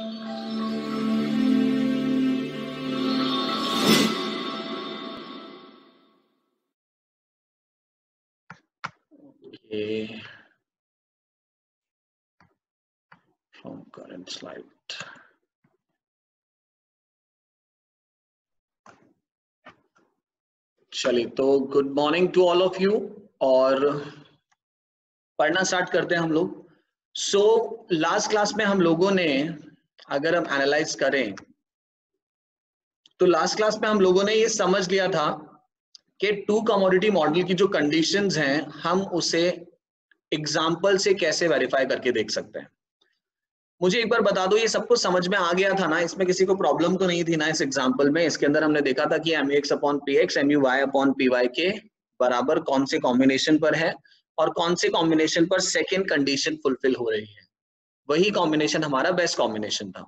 Okay. From current slide. चलिए, तो good morning to all of you और पढ़ना स्टार्ट करते हैं हम लोग। सो लास्ट क्लास में हम लोगों ने, अगर हम एनालाइज करें तो लास्ट क्लास में हम लोगों ने ये समझ लिया था कि टू कमोडिटी मॉडल की जो कंडीशंस हैं हम उसे एग्जाम्पल से कैसे वेरीफाई करके देख सकते हैं। मुझे एक बार बता दो, ये सबको समझ में आ गया था ना? इसमें किसी को प्रॉब्लम तो नहीं थी ना? इस एग्जाम्पल में, इसके अंदर हमने देखा था कि MUX upon PX MUY upon PY के बराबर कौन से कॉम्बिनेशन पर है और कौन से कॉम्बिनेशन पर सेकेंड कंडीशन फुलफिल हो रही है, वही कॉम्बिनेशन हमारा बेस्ट कॉम्बिनेशन था।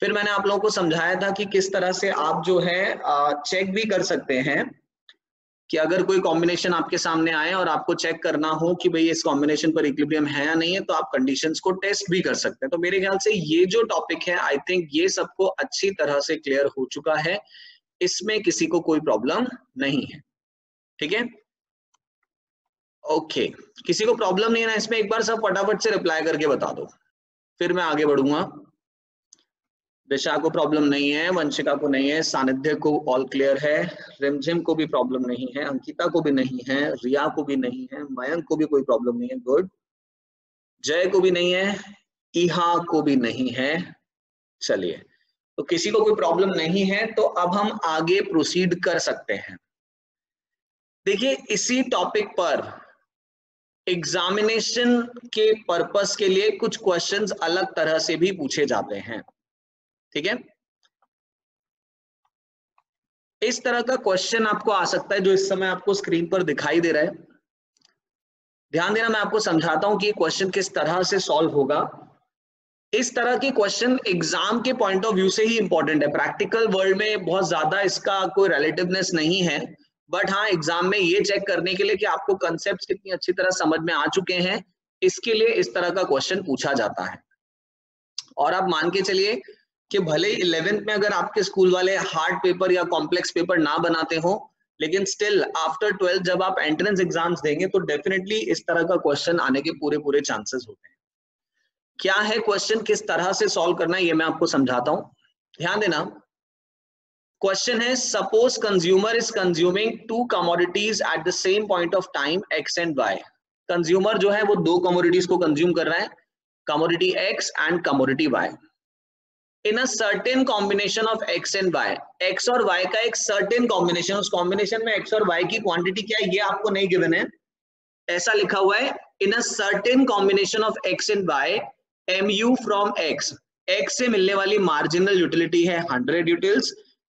फिर मैंने आप लोगों को समझाया था कि किस तरह से आप जो है चेक भी कर सकते हैं कि अगर कोई कॉम्बिनेशन आपके सामने आए और आपको चेक करना हो कि भाई इस कॉम्बिनेशन पर इक्विलिब्रियम है या नहीं है, तो आप कंडीशंस को टेस्ट भी कर सकते हैं। तो मेरे ख्याल से ये जो टॉपिक है, आई थिंक ये सबको अच्छी तरह से क्लियर हो चुका है, इसमें किसी को कोई प्रॉब्लम नहीं है। ठीक है, ओके। किसी को प्रॉब्लम नहीं है ना इसमें? एक बार सब फटाफट से रिप्लाई करके बता दो, फिर मैं आगे बढ़ूंगा। दिशा को प्रॉब्लम नहीं है, वंशिका को नहीं है, सानिध्य को ऑल क्लियर है, रिमझिम को भी प्रॉब्लम नहीं है, अंकिता को भी नहीं है, रिया को भी नहीं है, मयंक को भी कोई प्रॉब्लम नहीं है, गुड। जय को भी नहीं है, इहा को भी नहीं है। चलिए, तो किसी को कोई प्रॉब्लम नहीं है तो अब हम आगे प्रोसीड कर सकते हैं। देखिए, इसी टॉपिक पर एग्जामिनेशन के पर्पस के लिए कुछ क्वेश्चंस अलग तरह से भी पूछे जाते हैं। ठीक है, इस तरह का क्वेश्चन आपको आ सकता है जो इस समय आपको स्क्रीन पर दिखाई दे रहा है। ध्यान देना, मैं आपको समझाता हूं कि ये क्वेश्चन किस तरह से सॉल्व होगा। इस तरह के क्वेश्चन एग्जाम के पॉइंट ऑफ व्यू से ही इंपॉर्टेंट है। प्रैक्टिकल वर्ल्ड में बहुत ज्यादा इसका कोई रिलेटिवनेस नहीं है, बट हाँ, एग्जाम में ये चेक करने के लिए कि आपको कंसेप्ट कितनी अच्छी तरह समझ में आ चुके हैं, इसके लिए इस तरह का क्वेश्चन पूछा जाता है। और आप मान के चलिए कि भले 11th में अगर आपके स्कूल वाले हार्ड पेपर या कॉम्प्लेक्स पेपर ना बनाते हो, लेकिन स्टिल आफ्टर 12th जब आप एंट्रेंस एग्जाम्स देंगे तो डेफिनेटली इस तरह का क्वेश्चन आने के पूरे चांसेस होते हैं। क्या है क्वेश्चन, किस तरह से सॉल्व करना है, ये मैं आपको समझाता हूं। ध्यान देना, क्वेश्चन है suppose consumer is consuming two commodities at the same point of time X and Y. Consumer जो है वो दो कमोडिटीज को कंज्यूम कर रहा है, commodity X and commodity Y, in a certain combination of X and Y. X और Y का एक सर्टेन कॉम्बिनेशन, उस कॉम्बिनेशन में एक्स और वाई की क्वांटिटी क्या है ये आपको नहीं गिवन है, ऐसा लिखा हुआ है in a certain combination of X and Y mu from X, X से मिलने वाली मार्जिनल यूटिलिटी है 100 utils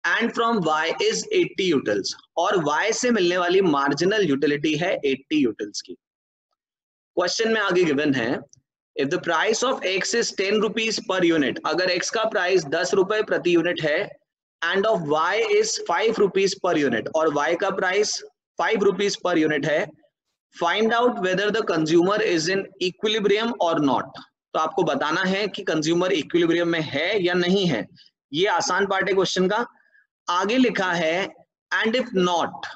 and from y is 80 utils, और y से मिलने वाली मार्जिनल यूटिलिटी है 80 यूटिल्स की। क्वेश्चन में आगे गिवन है if the price of x is 10 rupees per unit, अगर x का प्राइस 10 रुपए प्रति यूनिट है, end of y is 5 rupees per unit, और y का प्राइस 5 रुपीज पर यूनिट है, find out whether the consumer is in equilibrium और not. तो आपको बताना है कि कंज्यूमर इक्विलिब्रियम में है या नहीं है। ये आसान पार्ट है क्वेश्चन का। आगे लिखा है and if not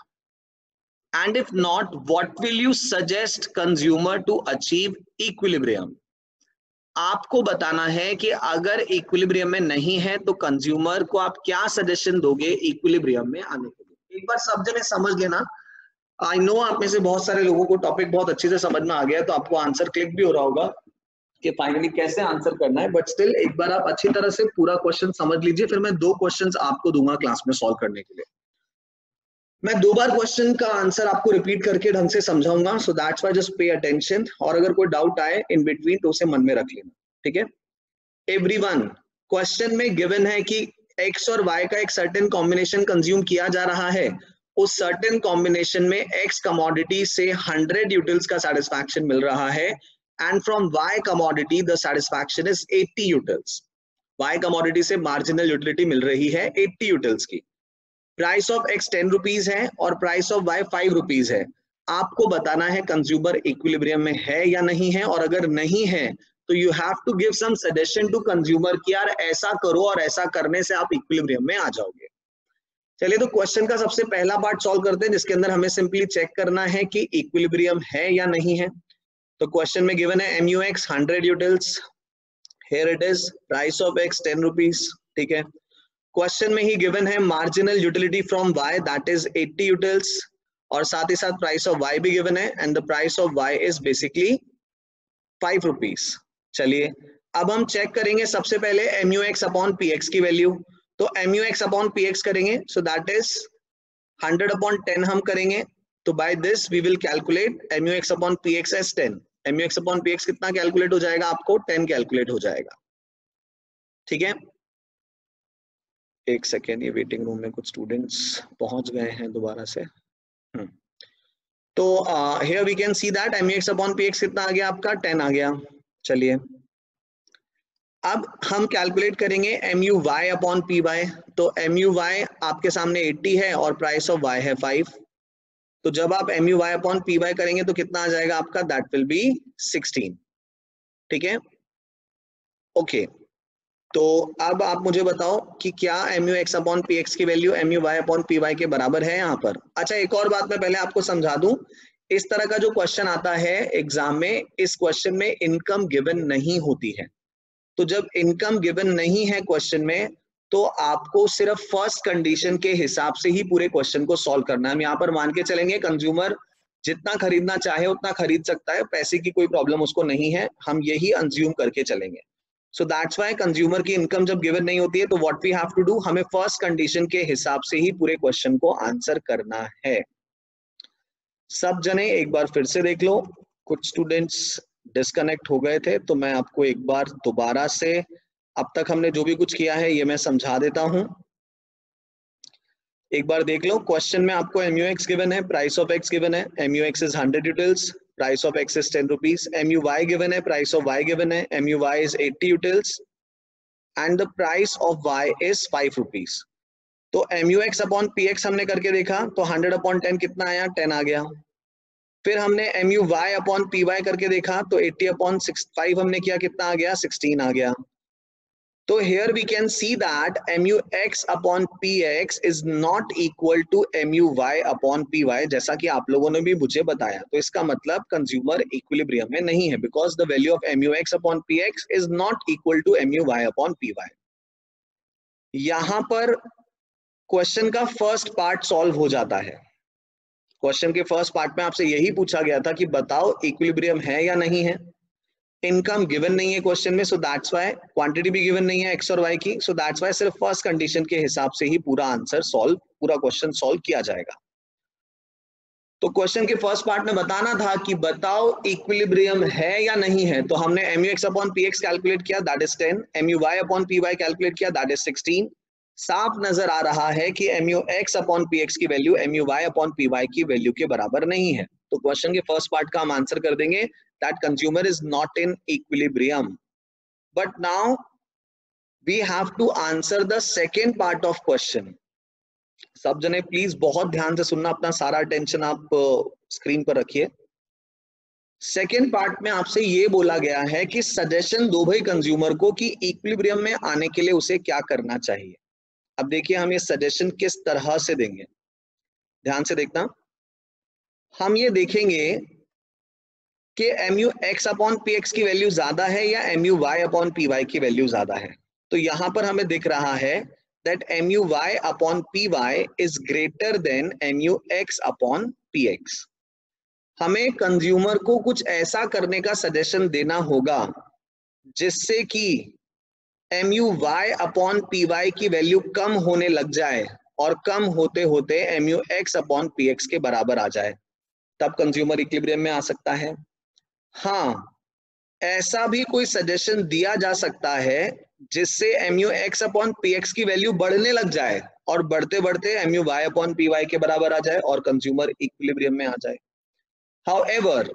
what will you suggest consumer to achieve equilibrium. आपको बताना है कि अगर इक्विलिब्रियम में नहीं है तो कंज्यूमर को आप क्या सजेशन दोगे इक्विलिब्रियम में आने के लिए। एक बार सब जने समझ लेना। आई नो आप में से बहुत सारे लोगों को टॉपिक बहुत अच्छे से समझ में आ गया, तो आपको आंसर क्लिक भी हो रहा होगा कि फाइनली कैसे आंसर करना है, बट स्टिल एक बार आप अच्छी तरह से पूरा क्वेश्चन समझ लीजिए, फिर मैं 2 क्वेश्चंस आपको दूंगा क्लास में सॉल्व करने के लिए। मैं 2 बार क्वेश्चन का आंसर आपको रिपीट करके ढंग से समझाऊंगा, सो that's why just pay attention, और अगर कोई डाउट आए इन बिटवीन तो उसे मन में रख लेना। ठीक है एवरीवन, क्वेश्चन में गिवन है कि एक्स और वाई का एक सर्टेन कॉम्बिनेशन कंज्यूम किया जा रहा है, उस सर्टेन कॉम्बिनेशन में एक्स कमोडिटी से 100 यूटिल्स का सेटिस्फैक्शन मिल रहा है, and from Y commodity the satisfaction is 80 utils. Y commodity से मार्जिनल यूटिलिटी मिल रही है 80 यूटिल्स की। प्राइस ऑफ एक्स 10 रुपीज है और प्राइस ऑफ वाई 5 रुपीज है। आपको बताना है कंज्यूमर इक्विलिब्रियम में है या नहीं है, और अगर नहीं है तो you have to give some suggestion to consumer कि यार ऐसा करो और ऐसा करने से आप इक्विलिब्रियम में आ जाओगे। चलिए, तो क्वेश्चन का सबसे पहला पार्ट सॉल्व करते हैं, जिसके अंदर हमें सिंपली चेक करना है कि इक्विलिब्रियम है या नहीं है। तो क्वेश्चन में गिवन है MUX 100 utils, here it is price of X 10 rupees, ठीक है। क्वेश्चन में ही गिवन है marginal utility from Y that is 80 utils, और साथ ही साथ प्राइस ऑफ Y भी गिवन है, and the price of Y is basically 5 rupees. चलिए, अब हम चेक करेंगे सबसे पहले MUX अपॉन PX की वैल्यू। तो MUX अपॉन PX करेंगे, सो दैट इज 100 अपॉन 10 हम करेंगे। तो by this we will calculate MUX upon PX as 10। MUX upon PX कितना कैलकुलेट हो जाएगा आपको? 10 कैलकुलेट हो जाएगा, ठीक है। एक सेकेंड, ये वेटिंग रूम में कुछ स्टूडेंट्स पहुंच गए हैं दोबारा से। तो here we can see that MUX upon PX कितना आ गया आपका? 10 आ गया। चलिए, अब हम कैलकुलेट करेंगे MUY अपॉन PY। तो MUY आपके सामने 80 है और प्राइस ऑफ Y है 5। तो जब आप MUY अपॉन PY करेंगे तो कितना आ जाएगा आपका? दैट विल बी 16, ठीक है। ओके, तो अब आप मुझे बताओ कि क्या MUX अपॉन PX की वैल्यू MUY अपॉन PY के बराबर है यहाँ पर? अच्छा, एक और बात मैं पहले आपको समझा दूं, इस तरह का जो क्वेश्चन आता है एग्जाम में, इस क्वेश्चन में इनकम गिवन नहीं होती है। तो जब इनकम गिवन नहीं है क्वेश्चन में, तो आपको सिर्फ फर्स्ट कंडीशन के हिसाब से ही पूरे क्वेश्चन को सॉल्व करना है। हम यहाँ पर मान के चलेंगे कंज्यूमर जितना खरीदना चाहे उतना खरीद सकता है, पैसे की कोई प्रॉब्लम उसको नहीं है, हम यही अंज्यूम करके चलेंगे। सो दैट्स व्हाई कंज्यूमर की इनकम जब गिवन नहीं होती है तो what we have to do, हमें फर्स्ट कंडीशन के हिसाब से ही पूरे क्वेश्चन को आंसर करना है। सब जने एक बार फिर से देख लो, कुछ स्टूडेंट्स डिस्कनेक्ट हो गए थे, तो मैं आपको एक बार दोबारा से अब तक हमने जो भी कुछ किया है ये मैं समझा देता हूं। एक बार देख लो, क्वेश्चन में आपको MUX गिवन है, प्राइस ऑफ X गिवन है, MUX is 100 utils, price of X is 10 rupees. MUY given है, प्राइस ऑफ Y गिवन है, MUY is 80 utils and the price of Y is 5 rupees. तो MUX upon PX हमने करके देखा, तो 100 upon 10 कितना आया? 10 आ गया। फिर हमने MUY अपॉन PY करके देखा, तो 80 अपॉन 5 हमने किया, कितना आ गया? 16 आ गया। तो here we can see that MUX upon PX is not equal to MUY upon PY, जैसा कि आप लोगों ने भी मुझे बताया। तो इसका मतलब कंज्यूमर इक्विलिब्रियम में नहीं है, because the value of MUX upon PX is not equal to MUY upon PY। यहां पर क्वेश्चन का फर्स्ट पार्ट सॉल्व हो जाता है। क्वेश्चन के फर्स्ट पार्ट में आपसे यही पूछा गया था कि बताओ इक्विलिब्रियम है या नहीं है। इनकम गिवन नहीं है क्वेश्चन में, सो दैट्स व्हाई क्वांटिटी भी गिवन नहीं है X और Y की, सो दैट्स व्हाई सिर्फ फर्स्ट कंडीशन के हिसाब से ही पूरा आंसर सॉल्व, पूरा क्वेश्चन सॉल्व किया जाएगा। तो क्वेश्चन के फर्स्ट पार्ट में बताना था कि बताओ इक्विलिब्रियम है या नहीं है। तो हमने MUX अपॉन PX कैलकुलेट किया, that is 10, MUY upon PY calculate किया, दैट इज 16। साफ नजर आ रहा है कि MUX अपॉन PX की वैल्यू MUY अपॉन PY की वैल्यू के बराबर नहीं है। तो क्वेश्चन के फर्स्ट पार्ट का हम आंसर कर देंगे that consumer is not in equilibrium. But now we have to answer the second part of question. सब जने प्लीज बहुत ध्यान से सुनना, अपना सारा अटेंशन आप स्क्रीन पर रखिए। सेकेंड पार्ट में आपसे ये बोला गया है कि सजेशन दो भाई कंज्यूमर को कि इक्विलिब्रियम में आने के लिए उसे क्या करना चाहिए। अब देखिए हम ये सजेशन किस तरह से देंगे, ध्यान से देखना। हम ये देखेंगे कि MUX अपॉन PX की वैल्यू ज्यादा है या MUY अपॉन PY की वैल्यू ज्यादा है। तो यहां पर हमें दिख रहा है that MUY upon PY is greater than MUX upon PX। हमें कंज्यूमर को कुछ ऐसा करने का सजेशन देना होगा जिससे कि MUY अपॉन PY की वैल्यू कम होने लग जाए और कम होते होते MUX अपॉन PX के बराबर आ जाए, तब कंज्यूमर इक्विलिब्रियम में आ सकता है। हाँ, ऐसा भी कोई सजेशन दिया जा सकता है जिससे MUX अपॉन PX की वैल्यू बढ़ने लग जाए और बढ़ते बढ़ते MUY अपॉन PY के बराबर आ जाए और कंज्यूमर इक्विलिब्रियम में आ जाए। हाउएवर,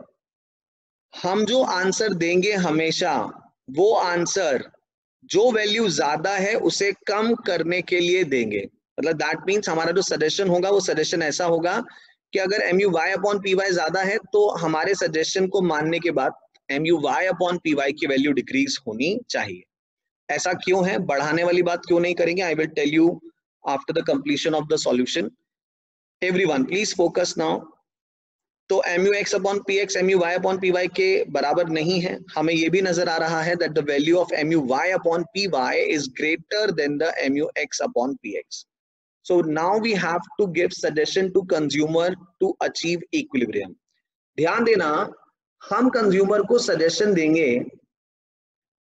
हम जो आंसर देंगे हमेशा वो आंसर जो वैल्यू ज्यादा है उसे कम करने के लिए देंगे। मतलब दैट मीन्स हमारा जो सजेशन होगा वो सजेशन ऐसा होगा कि अगर MUY अपॉन PY ज्यादा है तो हमारे सजेशन को मानने के बाद M U Y upon P Y की वैल्यू डिक्रीज होनी चाहिए। ऐसा क्यों है, बढ़ाने वाली बात क्यों नहीं करेंगे, I will tell you after the completion of the solution. Everyone please focus now. तो M U X upon P X M U Y upon P Y के बराबर नहीं है। हमें यह भी नजर आ रहा है that the value of M U Y upon P Y is greater than the M U X upon P X. So now we have to give suggestion to consumer to achieve equilibrium. ध्यान देना, हम consumer को suggestion देंगे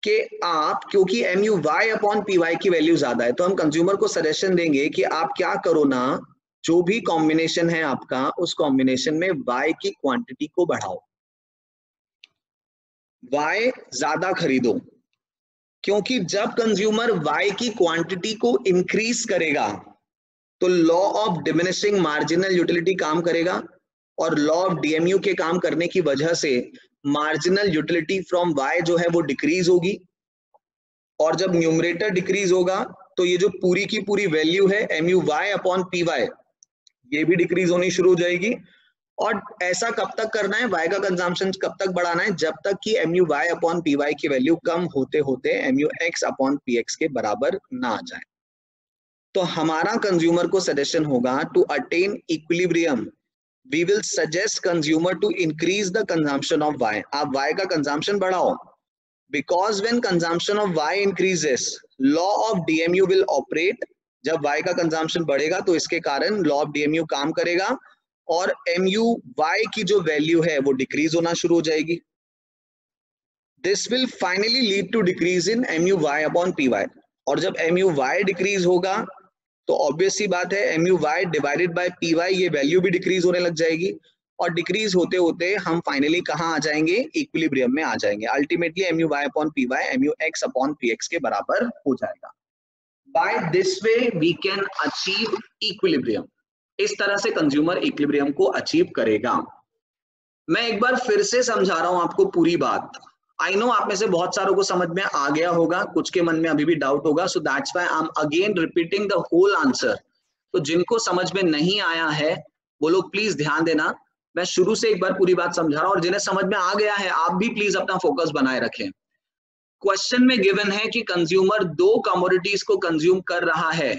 कि आप, क्योंकि M U Y upon P Y की value ज्यादा है, तो हम कंज्यूमर को सजेशन देंगे कि आप क्या करो ना, जो भी कॉम्बिनेशन है आपका, उस कॉम्बिनेशन में वाई की क्वांटिटी को बढ़ाओ, वाई ज्यादा खरीदो। क्योंकि जब कंज्यूमर वाई की क्वांटिटी को इंक्रीज करेगा तो law of diminishing marginal utility काम करेगा, और लॉ ऑफ डीएमयू के काम करने की वजह से मार्जिनल यूटिलिटी फ्रॉम वाई जो है वो डिक्रीज होगी, और जब न्यूमरेटर डिक्रीज होगा तो ये जो पूरी की पूरी वैल्यू है M U Y upon P Y, ये भी डिक्रीज होनी शुरू हो जाएगी। और ऐसा कब तक करना है, वाई का कंजम्पशन कब तक बढ़ाना है, जब तक कि M U Y upon P Y की वैल्यू कम होते होते M U X upon P X के बराबर ना आ जाए। तो हमारा कंज्यूमर को सजेशन होगा to attain equilibrium we will suggest consumer to increase the consumption of Y. आप वाई का कंजम्पशन बढ़ाओ, because when consumption of Y increases law of DMU will operate. जब वाई का कंजम्पशन बढ़ेगा तो इसके कारण लॉ ऑफ डीएमयू काम करेगा और एम यू वाई की जो वैल्यू है वो डिक्रीज होना शुरू हो जाएगी। This will finally lead to decrease in M U Y upon P Y. और जब एम यू वाई डिक्रीज होगा तो ऑब्वियस सी बात है M U Y divided by P Y, ये वैल्यू भी डिक्रीज होने लग जाएगी, और डिक्रीज होते होते हम फाइनली कहाँ आ जाएंगे, इक्विलिब्रियम में आ जाएंगे। Ultimately M U Y upon P Y M U X upon P X के बराबर हो जाएगा। By this way we can achieve equilibrium. इस तरह से कंज्यूमर इक्विलिब्रियम को अचीव करेगा। मैं एक बार फिर से समझा रहा हूं आपको पूरी बात। आई नो आप में से बहुत सारों को समझ में आ गया होगा, कुछ के मन में अभी भी डाउट होगा, so that's why I am again repeating the whole answer. तो जिनको समझ में नहीं आया है वो लोग प्लीज ध्यान देना, मैं शुरू से एक बार पूरी बात समझा रहा हूं, और जिन्हें समझ में आ गया है आप भी प्लीज अपना फोकस बनाए रखें। क्वेश्चन में गिवन है कि कंज्यूमर दो कमोडिटीज को कंज्यूम कर रहा है,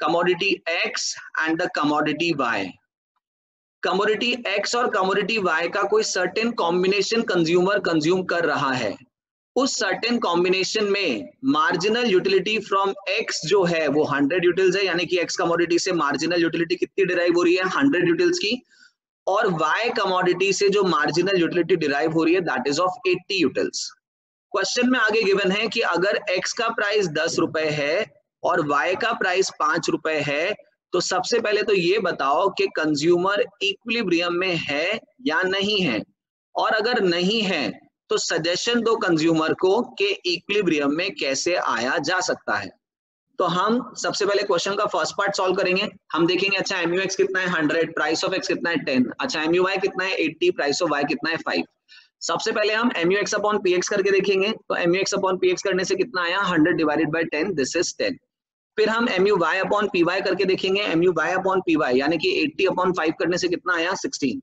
commodity X and the commodity Y. Commodity X और कमोडिटी वाई का कोई सर्टेन कॉम्बिनेशन कंज्यूमर कंज्यूम कर रहा है। उस सर्टेन कॉम्बिनेशन में मार्जिनल यूटिलिटी फ्रॉम एक्स जो है वो 100 यूटिल्स है, यानी कि एक्स कमोडिटी से मार्जिनल यूटिलिटी कितनी डिराइव हो रही है, 100 यूटिल्स की, और वाई कमोडिटी से जो मार्जिनल यूटिलिटी डिराइव हो रही है that is of 80 utils. Question में आगे गिवन है कि अगर एक्स का प्राइस 10 रुपए है और वाई का प्राइस 5 रुपए है, तो सबसे पहले तो ये बताओ कि कंज्यूमर इक्विलिब्रियम में है या नहीं है, और अगर नहीं है तो सजेशन दो कंज्यूमर को कि इक्विलिब्रियम में कैसे आया जा सकता है। तो हम सबसे पहले क्वेश्चन का फर्स्ट पार्ट सॉल्व करेंगे। हम देखेंगे अच्छा एम यू एक्स कितना है 100, प्राइस ऑफ एक्स कितना है 10, अच्छा एम यू वाई कितना है 80, प्राइस ऑफ वाई कितना है 5। सबसे पहले हम M U X upon P X करके देखेंगे, तो M U X upon P X करने से कितना आया 100 डिवाइडेड बाई 10, दिस इज 10। फिर हम M U Y upon P Y करके देखेंगे, M U Y upon P Y यानी कि 80 अपॉन 5 करने से कितना आया 16।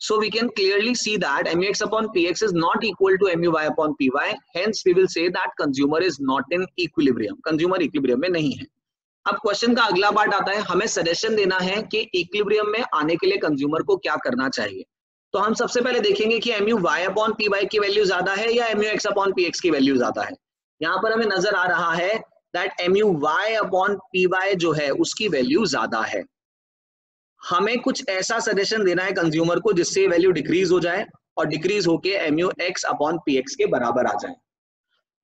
So we can clearly see that MUX upon PX is not equal to MUY upon PY. Hence we will say that consumer is not in equilibrium. Consumer equilibrium में नहीं है। अब क्वेश्चन का अगला पार्ट आता है, हमें सजेशन देना है कि इक्विलिब्रियम में आने के लिए कंज्यूमर को क्या करना चाहिए। तो हम सबसे पहले देखेंगे कि MUY upon PY की वैल्यू ज्यादा है या MUX upon PX की वैल्यू ज्यादा है। यहाँ पर हमें नजर आ रहा है दैट MUY upon PY जो है उसकी वैल्यू ज्यादा है। हमें कुछ ऐसा सजेशन देना है कंज्यूमर को जिससे वैल्यू डिक्रीज हो जाए और डिक्रीज होके MUX अपॉन PX के बराबर आ जाए।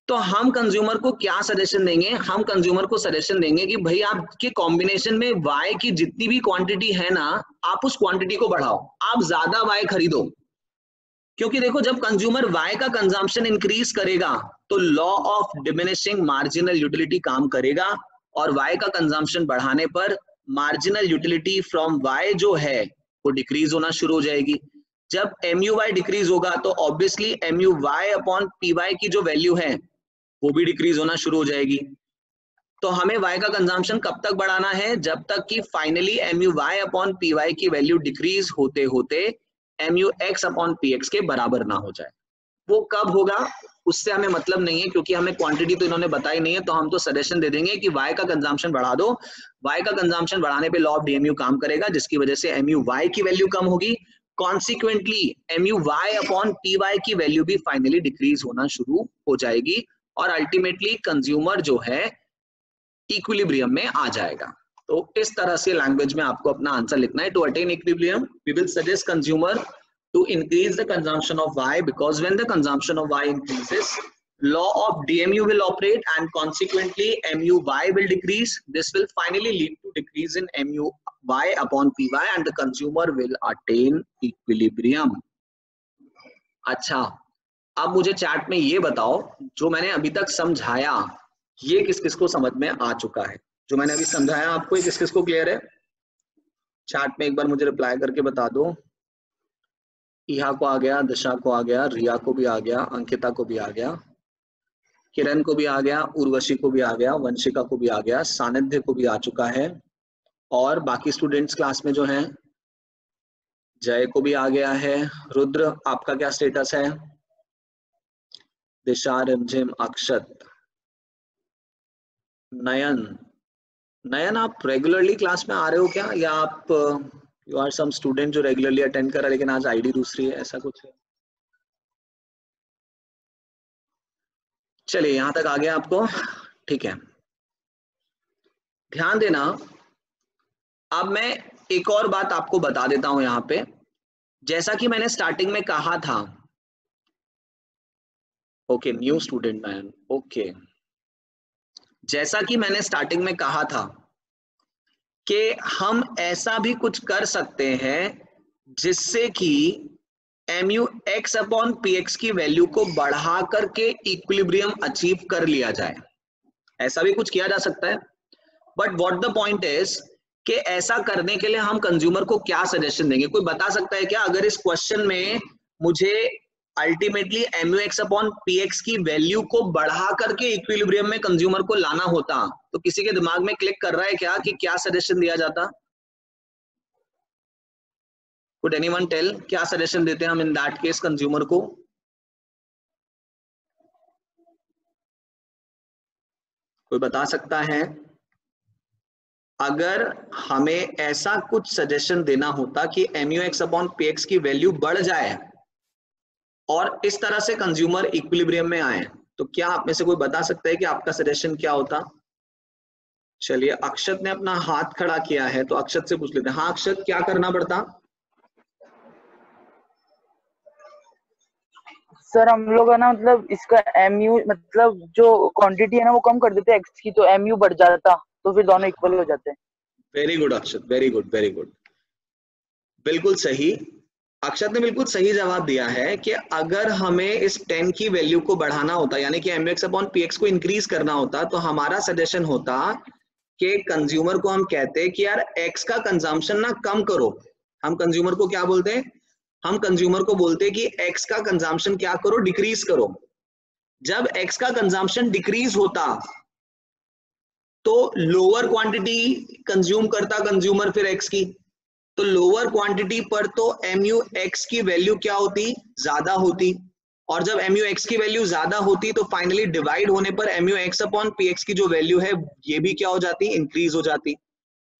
तो हम कंज्यूमर को क्या सजेशन देंगे, हम कंज्यूमर को सजेशन देंगे कि भाई आपके कॉम्बिनेशन में Y की जितनी भी क्वांटिटी है ना, आप उस क्वांटिटी को बढ़ाओ, आप ज्यादा Y खरीदो। क्योंकि देखो जब कंज्यूमर Y का कंजम्पशन इंक्रीज करेगा तो law of diminishing marginal utility काम करेगा, और Y का कंजम्पशन बढ़ाने पर मार्जिनल यूटिलिटी फ्रॉम Y जो है वो डिक्रीज होना शुरू हो जाएगी। जब MUY डिक्रीज होगा तो ऑब्वियसली MUY अपॉन PY की जो वैल्यू है वो भी डिक्रीज होना शुरू हो जाएगी। तो हमें Y का कंजम्पशन कब तक बढ़ाना है, जब तक कि फाइनली MUY अपॉन PY की वैल्यू डिक्रीज होते होते MUX अपॉन PX के बराबर ना हो जाए। वो कब होगा उससे हमें मतलब नहीं है, क्योंकि हमें क्वांटिटी तो इन्होंने बताई नहीं है, तो हम तो सजेशन दे देंगे कि वाई का कंजम्पशन बढ़ा दो। वाई का कंजम्पशन बढ़ाने पे लॉ ऑफ डीएमयू काम करेगा, जिसकी वजह से एमयू वाई की वैल्यू कम होगी, consequently M U Y upon P Y की वैल्यू भी फाइनली डिक्रीज होना शुरू हो जाएगी, और अल्टीमेटली कंज्यूमर जो है इक्विलिब्रियम में आ जाएगा। तो इस तरह से लैंग्वेज में आपको अपना आंसर लिखना है। To attain equilibrium we will suggest consumer to increase the consumption of Y, because when the consumption of Y increases, law of DMU will operate and consequently MUY will decrease. This will finally lead to decrease in MUY upon PY and the consumer will attain equilibrium. अच्छा, अब मुझे chat में ये बताओ, जो मैंने अभी तक समझाया ये किस किस को समझ में आ चुका है? जो मैंने अभी समझाया आपको ये किस किस को क्लियर है? चैट में एक बार मुझे रिप्लाई करके बता दो। इहा को आ गया, दिशा को आ गया, रिया को भी आ गया, अंकिता को भी आ गया, किरण को भी आ गया, उर्वशी को भी आ गया, वंशिका को भी आ गया, सानिध्य को भी आ चुका है, और बाकी स्टूडेंट्स क्लास में जो हैं, जय को भी आ गया है। रुद्र, आपका क्या स्टेटस है? दिशा, रिमझिम, अक्षत, नयन। नयन, आप रेगुलरली क्लास में आ रहे हो क्या, या आप यू आर सम स्टूडेंट जो रेगुलरली अटेंड कर रहा है लेकिन आज आईडी दूसरी है, ऐसा कुछ है? चलिए, यहां तक आ गया आपको, ठीक है। ध्यान देना, अब मैं एक और बात आपको बता देता हूं यहां पे। जैसा कि मैंने स्टार्टिंग में कहा था, okay new student man, okay, जैसा कि मैंने स्टार्टिंग में कहा था कि हम ऐसा भी कुछ कर सकते हैं जिससे कि mu x upon P x की वैल्यू को बढ़ा करके इक्विलिब्रियम अचीव कर लिया जाए। ऐसा भी कुछ किया जा सकता है, but what the point is कि ऐसा करने के लिए हम कंज्यूमर को क्या सजेशन देंगे? कोई बता सकता है क्या, अगर इस क्वेश्चन में मुझे ultimately mu x upon P x की वैल्यू को बढ़ा करके इक्विलिब्रियम में कंज्यूमर को लाना होता, तो किसी के दिमाग में क्लिक कर रहा है क्या कि क्या सजेशन दिया जाता? Could anyone tell क्या सजेशन देते हैं हम इन दैट केस कंज्यूमर को? कोई बता सकता है? अगर हमें ऐसा कुछ सजेशन देना होता कि mu x upon P x की वैल्यू बढ़ जाए और इस तरह से कंज्यूमर इक्विलिब्रियम में आए, तो क्या आप में से कोई बता सकता है कि आपका सजेशन क्या होता? चलिए, अक्षत ने अपना हाथ खड़ा किया है, तो अक्षत से पूछ लेते हैं। हाँ अक्षत, क्या करना पड़ता? सर हम लोग है ना, मतलब इसका mu मतलब जो क्वांटिटी है ना वो कम कर देते हैं x की, तो mu बढ़ जाता, तो फिर दोनों इक्वल हो जाते हैं। वेरी गुड अक्षत, वेरी गुड, वेरी गुड, बिल्कुल सही। अक्षत ने बिल्कुल सही जवाब दिया है कि अगर हमें इस 10 की वैल्यू को बढ़ाना होता, यानी कि mu x upon P x को इंक्रीज करना होता, तो हमारा सजेशन होता कि कंज्यूमर को हम कहते हैं कि यार x का कंजम्पशन ना कम करो। हम कंज्यूमर को क्या बोलते हैं? हम कंज्यूमर को बोलते हैं कि x का कंजम्पशन क्या करो, डिक्रीज करो। जब x का कंजम्पशन डिक्रीज होता तो लोअर क्वांटिटी कंज्यूम करता कंज्यूमर फिर x की, तो लोअर क्वांटिटी पर तो mu x की वैल्यू क्या होती? ज्यादा होती, और जब mu x की वैल्यू ज्यादा होती तो फाइनली डिवाइड होने पर mu x upon P x की जो वैल्यू है ये भी क्या हो जाती? इंक्रीज हो जाती,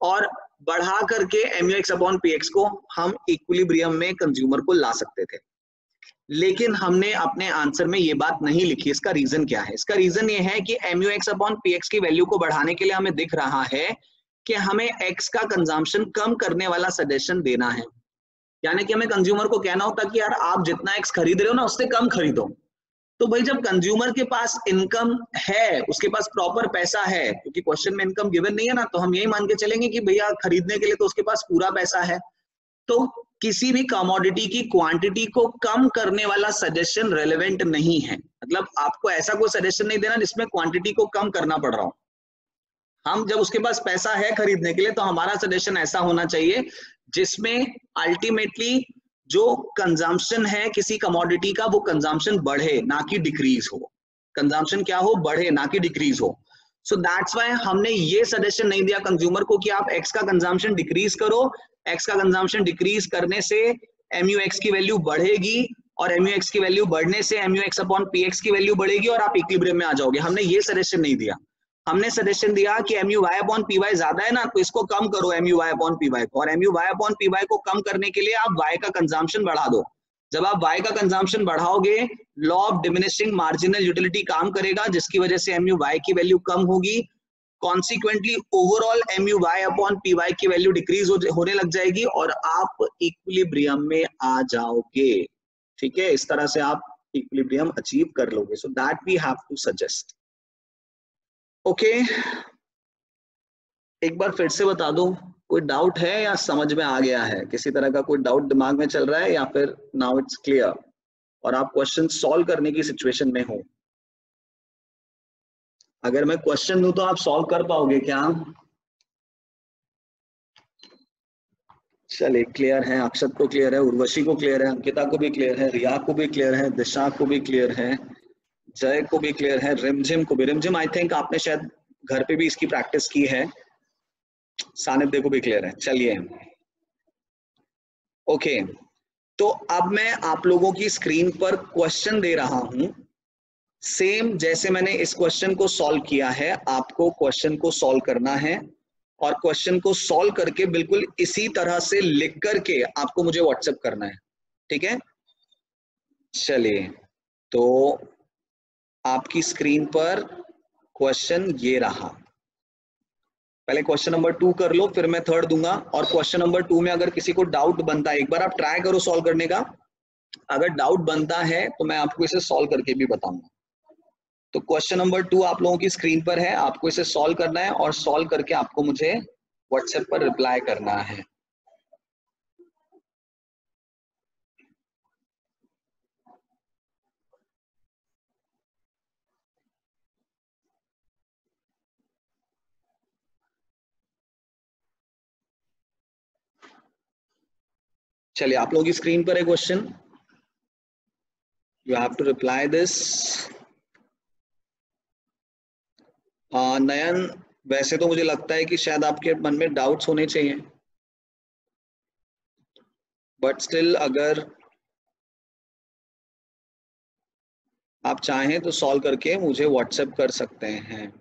और बढ़ा करके mu x upon P x को हम इक्विलिब्रियम में कंज्यूमर को ला सकते थे। लेकिन हमने अपने आंसर में ये बात नहीं लिखी। इसका रीजन क्या है? इसका रीजन ये है कि mu x upon P x की वैल्यू को बढ़ाने के लिए हमें दिख रहा है कि हमें x का कंजम्पशन कम करने वाला सजेशन देना है, यानी कि हमें कंज्यूमर को कहना होता कि यार आप जितना x खरीद रहे हो ना उससे कम खरीदो। तो भाई जब कंज्यूमर के पास इनकम है, उसके पास प्रॉपर पैसा है, क्योंकि क्वेश्चन में इनकम गिवन नहीं है ना, तो हम यही मान के चलेंगे कि भैया खरीदने के लिए तो उसके पास पूरा पैसा है, तो किसी भी कमोडिटी की क्वांटिटी को कम करने वाला सजेशन रेलेवेंट नहीं है। मतलब आपको ऐसा कोई सजेशन नहीं देना जिसमें क्वांटिटी को कम करना पड़ रहा हो। हम जब उसके पास पैसा है खरीदने के लिए, तो हमारा सजेशन ऐसा होना चाहिए जिसमें अल्टीमेटली जो कंजम्पशन है किसी कमोडिटी का, वो कंजम्पशन बढ़े ना कि डिक्रीज हो। कंजम्पशन क्या हो? बढ़े ना कि डिक्रीज हो। सो दैट्स व्हाई हमने ये सजेशन नहीं दिया कंज्यूमर को कि आप एक्स का कंजम्पशन डिक्रीज करो। एक्स का कंजम्पशन डिक्रीज करने से mu x की वैल्यू बढ़ेगी और MUX की वैल्यू बढ़ने से MUX अपॉन PX की वैल्यू बढ़ेगी और आप इक्विलिब्रियम में आ जाओगे। हमने ये सजेशन नहीं दिया, हमने सजेशन दिया कि MUY अपॉन PY ज्यादा है ना, तो इसको कम करो MUY अपॉन PY को, और MUY अपॉन PY को कम करने के लिए आप Y का कंजम्पशन बढ़ा दो। जब आप Y का कंजम्पशन बढ़ाओगे, law of diminishing marginal utility काम करेगा, जिसकी वजह से MUY की वैल्यू कम होगी। Consequently overall MUY upon PY की वैल्यू डिक्रीज होने लग जाएगी और आप इक्विलिब्रियम में आ जाओगे। ठीक है, इस तरह से आप इक्विलिब्रियम अचीव कर लोगे। So that we have to suggest. Okay, एक बार फिर से बता दो, कोई डाउट है या समझ में आ गया है? किसी तरह का कोई डाउट दिमाग में चल रहा है या फिर नाउ इट्स क्लियर और आप क्वेश्चन सॉल्व करने की सिचुएशन में हो? अगर मैं क्वेश्चन दूं तो आप सॉल्व कर पाओगे क्या? चलिए, क्लियर है, अक्षत को क्लियर है, उर्वशी को क्लियर है, अंकिता को भी क्लियर है, रिया को भी क्लियर है, दिशा को भी क्लियर है, जय को भी क्लियर है, रिमझिम को भी। रिमझिम आई थिंक आपने शायद घर पे भी इसकी प्रैक्टिस की है। सानिध्य को भी क्लियर है। चलिए, ओके, तो अब मैं आप लोगों की स्क्रीन पर क्वेश्चन दे रहा हूं। सेम जैसे मैंने इस क्वेश्चन को सॉल्व किया है, आपको क्वेश्चन को सॉल्व करना है और क्वेश्चन को सॉल्व करके बिल्कुल इसी तरह से लिख करके आपको मुझे व्हाट्सएप करना है। ठीक है, चलिए, तो आपकी स्क्रीन पर क्वेश्चन ये रहा। पहले क्वेश्चन नंबर 2 कर लो, फिर मैं थर्ड दूंगा। और क्वेश्चन नंबर 2 में अगर किसी को डाउट बनता है, एक बार आप ट्राई करो सॉल्व करने का। अगर डाउट बनता है तो मैं आपको इसे सॉल्व करके भी बताऊंगा। तो क्वेश्चन नंबर 2 आप लोगों की स्क्रीन पर है, आपको इसे सॉल्व करना है और सॉल्व करके आपको मुझे व्हाट्सएप पर रिप्लाई करना है। चलिए, आप लोगों की स्क्रीन पर है question, you have to reply this. Nayan, वैसे तो मुझे लगता है कि शायद आपके मन में डाउट्स होने चाहिए, बट स्टिल अगर आप चाहें तो सॉल्व करके मुझे व्हाट्सएप कर सकते हैं।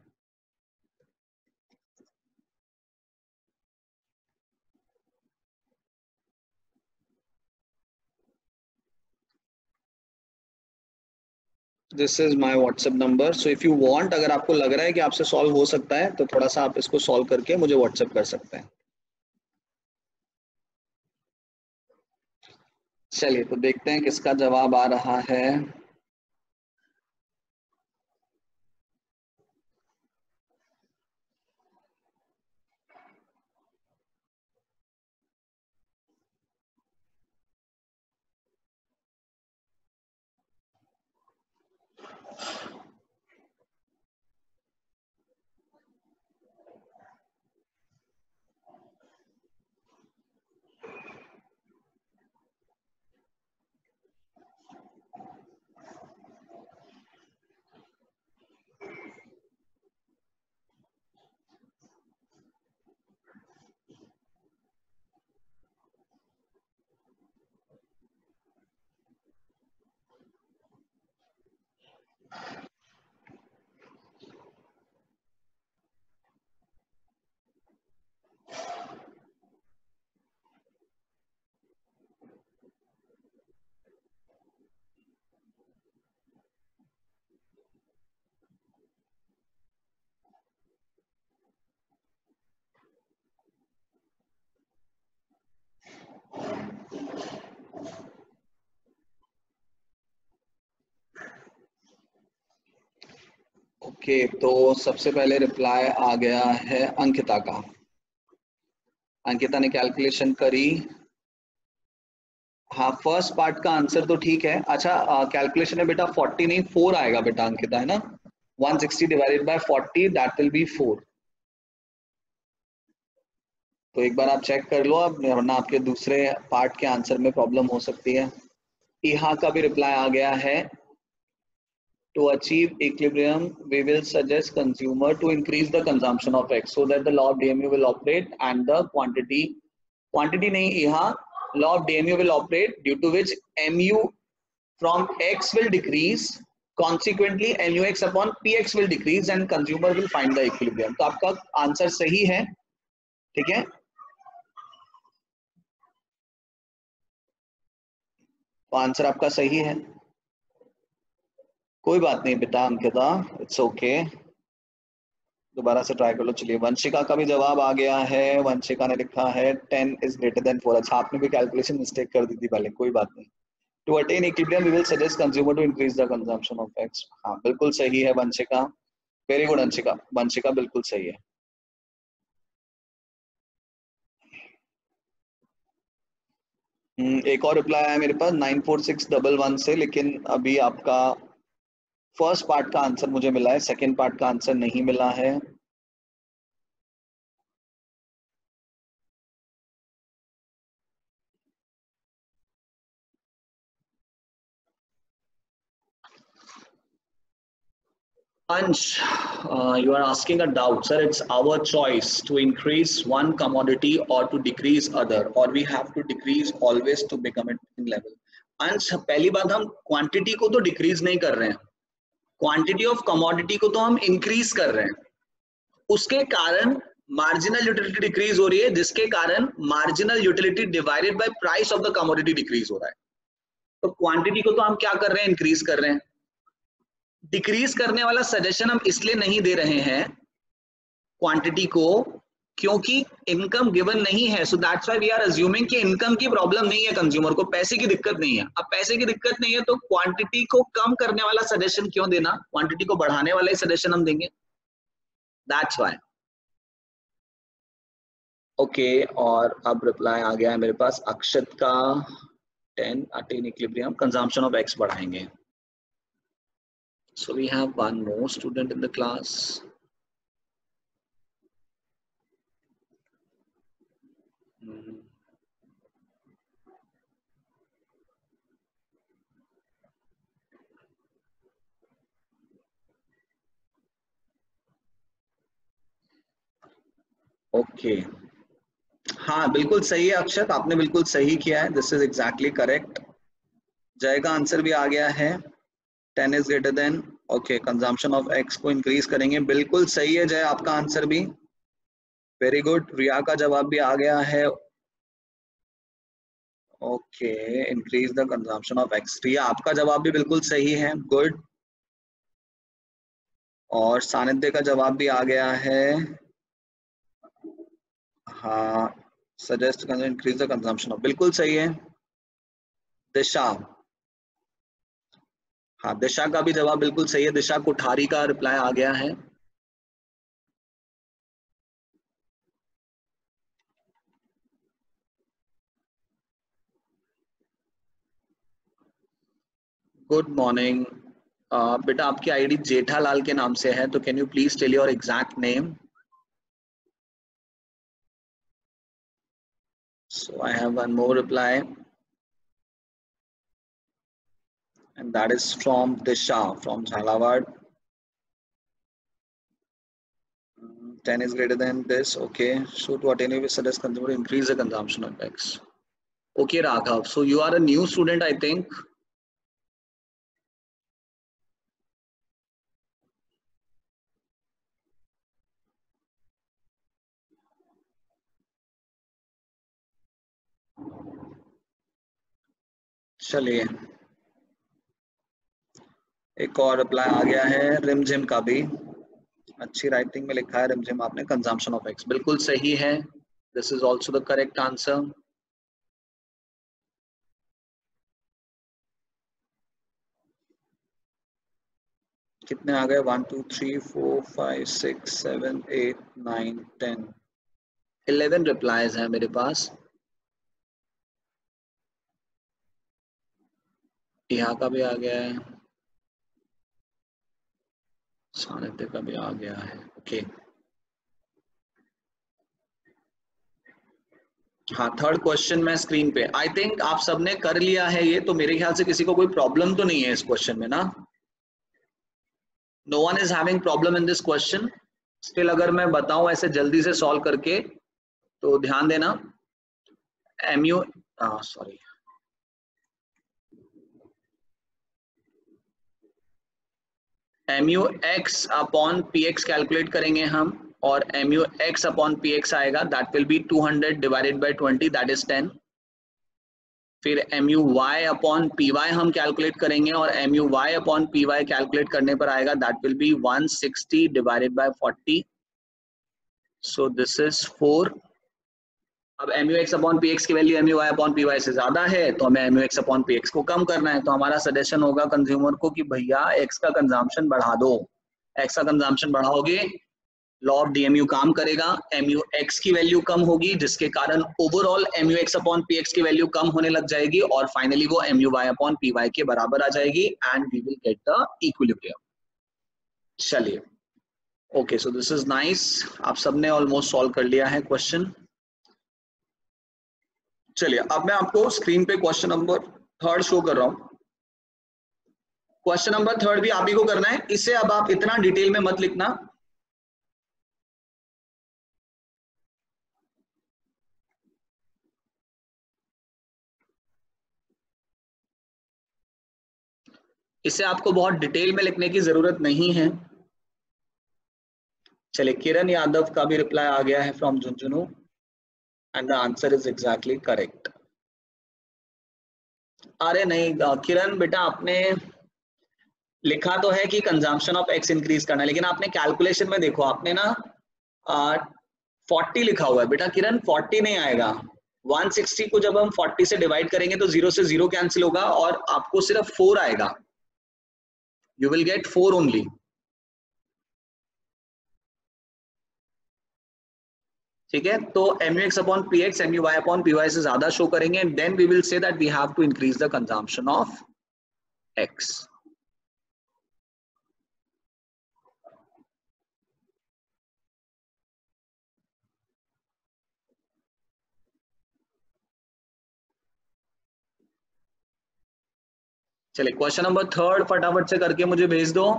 This is my WhatsApp number, so if you want, अगर आपको लग रहा है कि आपसे सॉल्व हो सकता है तो थोड़ा सा आप इसको सॉल्व करके मुझे व्हाट्सएप कर सकते हैं। चलिए, तो देखते हैं किसका जवाब आ रहा है। ओके, तो सबसे पहले रिप्लाई आ गया है अंकिता का। अंकिता ने कैलकुलेशन करी। हाँ, फर्स्ट पार्ट का आंसर तो ठीक है। अच्छा, कैलकुलेशन में बेटा 40 नहीं 4 आएगा बेटा अंकिता, है ना। 160 divided by 40 that will B 4। तो एक बार आप चेक कर लो, अब वरना आपके दूसरे पार्ट के आंसर में प्रॉब्लम हो सकती है। यहाँ का भी रिप्लाई आ गया है। To achieve equilibrium, we will suggest consumer to increase the consumption of X so that the law of DMU will operate and the quantity नहीं, यहाँ law of DMU will operate due to which MU from x will decrease, consequently NUX upon PX will decrease and consumer will find the equilibrium. तो आपका answer सही है, ठीक है। तो answer आपका सही है, कोई बात नहीं बेटा अंकिता, इट्स ओके। दोबारा से ट्राई कर लो। चलिए वंशिका का भी जवाब आ गया है। वंशिका ने लिखा है 10 इज ग्रेटर देन 4। अच्छा आपने भी कैलकुलेशन मिस्टेक कर दी थी पहले, कोई बात नहीं। To attain equilibrium we will suggest consumer to increase the consumption of X. हाँ बिल्कुल सही है वंशिका, वेरी गुड वंशिका, वंशिका बिल्कुल सही है। एक और रिप्लाई आया मेरे पास 94611 से, लेकिन अभी आपका फर्स्ट पार्ट का आंसर मुझे मिला है, सेकंड पार्ट का आंसर नहीं मिला है। Ansh, you are asking a doubt, sir. It's our choice to increase one commodity or to decrease other, or we have to decrease always to become it in level. Ansh, पहली बात हम quantity को तो decrease नहीं कर रहे हैं, quantity of commodity को तो हम इंक्रीज कर रहे हैं। उसके कारण मार्जिनल यूटिलिटी डिक्रीज हो रही है, जिसके कारण marginal utility divided by price of the commodity decrease हो रहा है। तो क्वांटिटी को तो हम क्या कर रहे हैं, इंक्रीज कर रहे हैं। डिक्रीज करने वाला सजेशन हम इसलिए नहीं दे रहे हैं क्वांटिटी को, क्योंकि इनकम गिवन नहीं है। So that's why we are assuming कि इनकम की प्रॉब्लम नहीं है, कंज्यूमर को पैसे की दिक्कत नहीं है। अब पैसे की दिक्कत नहीं है तो क्वांटिटी को कम करने वाला सजेशन क्यों देना, क्वांटिटी को बढ़ाने वाला ही सजेशन हम देंगे, दैट्स व्हाई। ओके, और अब रिप्लाई आ गया है मेरे पास अक्षत का 10 attain equilibrium consumption of x बढ़ाएंगे। So we have one more student in the class. Okay, हाँ बिल्कुल सही है अक्षत, आपने बिल्कुल सही किया है, दिस इज एग्जैक्टली करेक्ट। जय का आंसर भी आ गया है 10 is greater then, okay consumption of x को इंक्रीज करेंगे, बिल्कुल सही है जय आपका आंसर भी, वेरी गुड। रिया का जवाब भी आ गया है, okay increase the consumption of X. Riya आपका जवाब भी बिल्कुल सही है, गुड। और सानिध्य का जवाब भी आ गया है, हाँ suggest increase the consumption of, बिल्कुल सही है। दिशा, हाँ दिशा का भी जवाब बिल्कुल सही है, दिशा कुठारी का रिप्लाई आ गया है। गुड मॉर्निंग, बेटा आपकी आईडी जेठालाल के नाम से है, तो can you please tell your exact name. So I have one more reply and that is from Disha from Jhalawad. 10 is greater than this, okay. So to attain we suggest consumer increase the consumption of X. Okay Raghav, so you are a new student I think. चलिए एक और reply आ गया है रिमझिम का भी, अच्छी writing में लिखा है रिमझिम आपने, कंजम्पशन ऑफ एक्स बिल्कुल सही है, this is also the correct answer. कितने आ गए, 1 2 3 4 5 6 7 8 9 10 11 रिप्लाईज हैं मेरे पास। यहाँ का भी आ गया है, सानिध्य का भी आ गया है, ओके। हाँ थर्ड क्वेश्चन में स्क्रीन पे, आई थिंक आप सबने कर लिया है ये, तो मेरे ख्याल से किसी को कोई प्रॉब्लम तो नहीं है इस क्वेश्चन में ना, no one is having problem in this question. Still अगर मैं बताऊं ऐसे जल्दी से सॉल्व करके तो ध्यान देना, MU sorry mu x upon px calculate करेंगे हम, और mu x अपॉन px आएगा, that will B 200 divided by 20, that is 10। फिर mu y अपॉन py हम कैलकुलेट करेंगे, और mu y upon py calculate करने पर आएगा, that will B 160 divided by 40, so this is 4। अब mu x अपॉन px की value mu y upon py से ज्यादा है, तो हमें mu x अपॉन px को कम करना है। तो हमारा सजेशन होगा कंज्यूमर को कि भैया x का कंजम्पशन बढ़ा दो। x का कंजम्पशन बढ़ाओगे, लॉ ऑफ डीएमयू काम करेगा, mu x की वैल्यू कम होगी, जिसके कारण overall mu x upon px की वैल्यू कम होने लग जाएगी, और फाइनली वो mu y अपॉन py के बराबर आ जाएगी, and we will get the equilibrium. चलिए, okay, so this is nice. आप सबने ऑलमोस्ट सॉल्व कर लिया है क्वेश्चन। चलिए, अब मैं आपको स्क्रीन पे क्वेश्चन नंबर 3 शो कर रहा हूं। क्वेश्चन नंबर 3 भी आप ही को करना है, इसे अब आप इतना डिटेल में मत लिखना। इसे आपको बहुत डिटेल में लिखने की जरूरत नहीं है। चलिए, किरण यादव का भी रिप्लाई आ गया है from Jhunjhunu, and the answer is exactly correct. अरे नहीं किरण बेटा, आपने लिखा तो है कि कंजम्पशन ऑफ एक्स इंक्रीज करना है, लेकिन आपने कैलकुलेशन में देखो, आपने ना 40 लिखा हुआ है बेटा। किरण 40 नहीं आएगा। 160 को जब हम 40 से डिवाइड करेंगे तो 0 से 0 कैंसिल होगा, और आपको सिर्फ 4 आएगा। You will get 4 only. ठीक है, तो mu x upon px mu y upon py से ज्यादा शो करेंगे, and then we will say that we have to increase the consumption of x। चलिए, क्वेश्चन नंबर 3 फटाफट से करके मुझे भेज दो,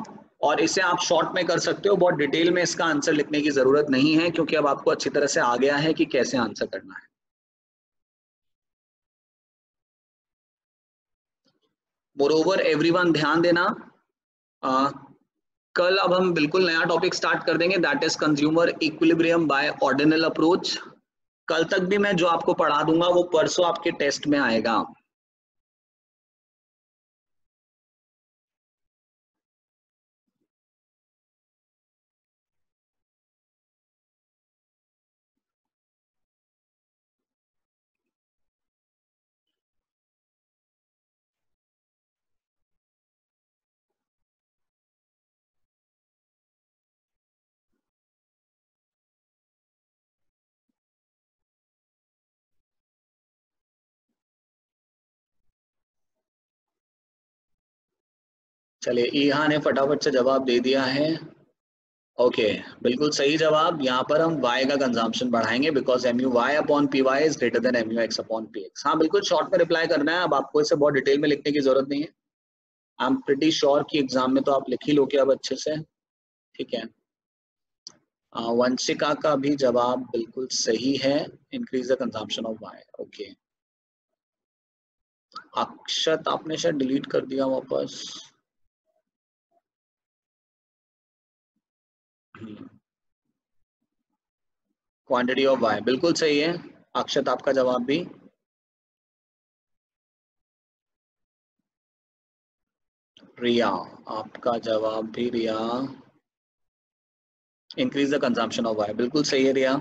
और इसे आप शॉर्ट में कर सकते हो, बहुत डिटेल में इसका आंसर लिखने की जरूरत नहीं है, क्योंकि अब आपको अच्छी तरह से आ गया है कि कैसे आंसर करना है। मोरोवर एवरीवन ध्यान देना, कल अब हम बिल्कुल नया टॉपिक स्टार्ट कर देंगे, that is consumer equilibrium bye ordinal approach. कल तक भी मैं जो आपको पढ़ा दूंगा वो परसों आपके टेस्ट में आएगा। चलिए, ईहा ने फटाफट से जवाब दे दिया है। ओके, बिल्कुल सही जवाब। यहाँ पर हम y का कंजम्पशन बढ़ाएंगे, because mu y upon py is greater then mu x upon px। हाँ, बिल्कुल शॉर्ट में रिप्लाई करना है, अब आपको इसे बहुत डिटेल में लिखने की जरूरत नहीं है। आई एम प्रिटी श्योर कि एग्जाम में तो आप लिख ही लोगे अब अच्छे से। ठीक है, वंशिका का भी जवाब बिल्कुल सही है, increase the consumption of y। Okay, Akshat आपने शायद डिलीट कर दिया वापस। क्वांटिटी ऑफ y बिल्कुल सही है अक्षत, आपका जवाब भी। रिया, आपका जवाब भी Riya, increase the consumption of y बिल्कुल सही है रिया।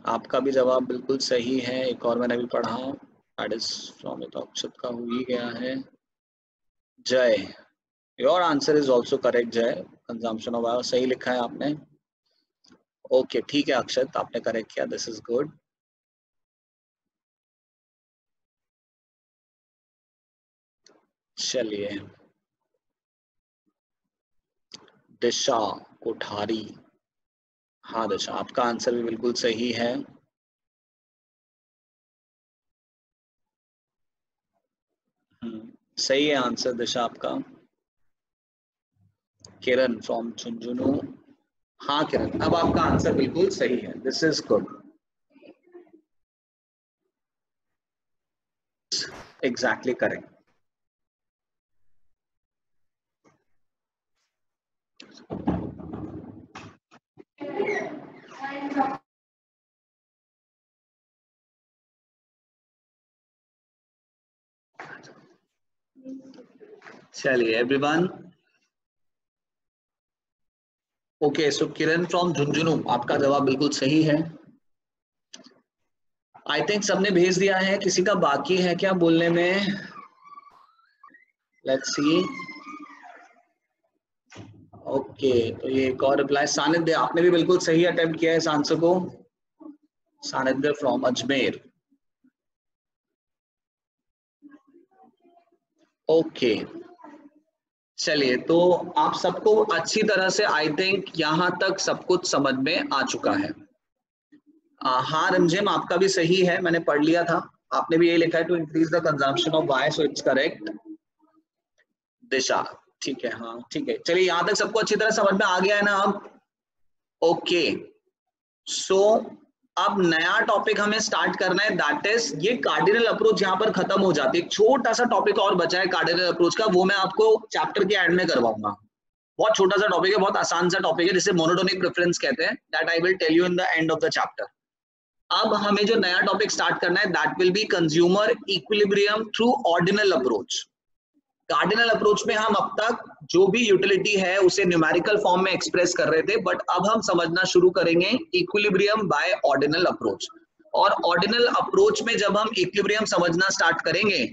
आपका भी जवाब बिल्कुल सही है। एक और मैंने भी पढ़ा, दैट इज फ्रॉम इट, अक्षत का हो ही गया है। जय, your answer is also correct जय, कंजम्पशन ऑफ y सही लिखा है आपने। ओके, ठीक है अक्षत, आपने करेक्ट किया, दिस इज गुड। चलिए, दिशा कोठारी, हाँ दिशा, आपका आंसर भी बिल्कुल सही है। सही है आंसर दिशा आपका। किरण फ्रॉम झुंझुनू, हाँ किरण, अब आपका आंसर बिल्कुल सही है, this is good, exactly correct. चलिए everyone, okay, so Kiran from Jhunjhunu, आपका जवाब बिल्कुल सही है। आई थिंक सबने भेज दिया है, किसी का बाकी है क्या बोलने में? Let's see. ओके, तो ये एक और रिप्लाई, सानिध्य आपने भी बिल्कुल सही अटेम्प्ट किया है इस आंसर को, सानिध्य फ्रॉम अजमेर। ओके, चलिए, तो आप सबको अच्छी तरह से आई थिंक यहां तक सब कुछ समझ में आ चुका है। हाँ रंजिम, आपका भी सही है, मैंने पढ़ लिया था, आपने भी ये लिखा है to increase the consumption of Y, so it's correct Disha. ठीक है, हाँ ठीक है, चलिए यहां तक सबको अच्छी तरह समझ में आ गया है ना अब? ओके, सो अब नया टॉपिक हमें स्टार्ट करना है, दैट इज ये कार्डिनल अप्रोच यहाँ पर खत्म हो जाती है। एक छोटा सा टॉपिक और बचा है कार्डिनल अप्रोच का, वो मैं आपको चैप्टर के एंड में करवाऊंगा। बहुत छोटा सा टॉपिक है, बहुत आसान सा टॉपिक है, जिसे मोनोटोनिक प्रेफरेंस कहते हैं, that I will tell you in the end of the chapter. अब हमें जो नया टॉपिक स्टार्ट करना है, that will be consumer equilibrium through ordinal approach. Cardinal approach में हम अब तक जो भी यूटिलिटी है उसे न्यूमेरिकल फॉर्म में एक्सप्रेस कर रहे थे, बट अब हम समझना शुरू करेंगे इक्विलिब्रियम बाय ऑर्डिनल अप्रोच। और ऑर्डिनल अप्रोच में जब हम इक्विलिब्रियम समझना स्टार्ट करेंगे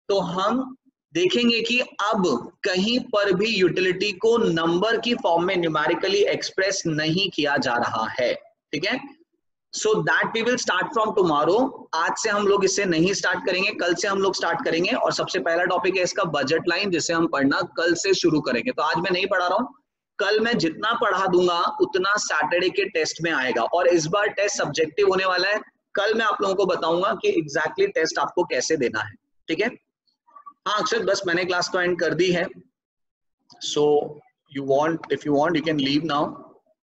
तो हम देखेंगे कि अब कहीं पर भी यूटिलिटी को नंबर की फॉर्म में न्यूमेरिकली एक्सप्रेस नहीं किया जा रहा है। ठीक है, so that we will start from tomorrow. आज से हम लोग इसे नहीं स्टार्ट करेंगे, कल से हम लोग स्टार्ट करेंगे। और सबसे पहला टॉपिक है इसका बजट लाइन, जिसे हम पढ़ना कल से शुरू करेंगे। तो आज मैं नहीं पढ़ा रहा हूँ, कल मैं जितना पढ़ा दूंगा उतना सैटरडे के टेस्ट में आएगा। और इस बार टेस्ट सब्जेक्टिव होने वाला है, कल मैं आप लोगों को बताऊंगा कि एग्जैक्टली टेस्ट आपको कैसे देना है। ठीक है, हाँ अक्षर, बस मैंने क्लास तो एंड कर दी है, so you want, if you want you can leave now.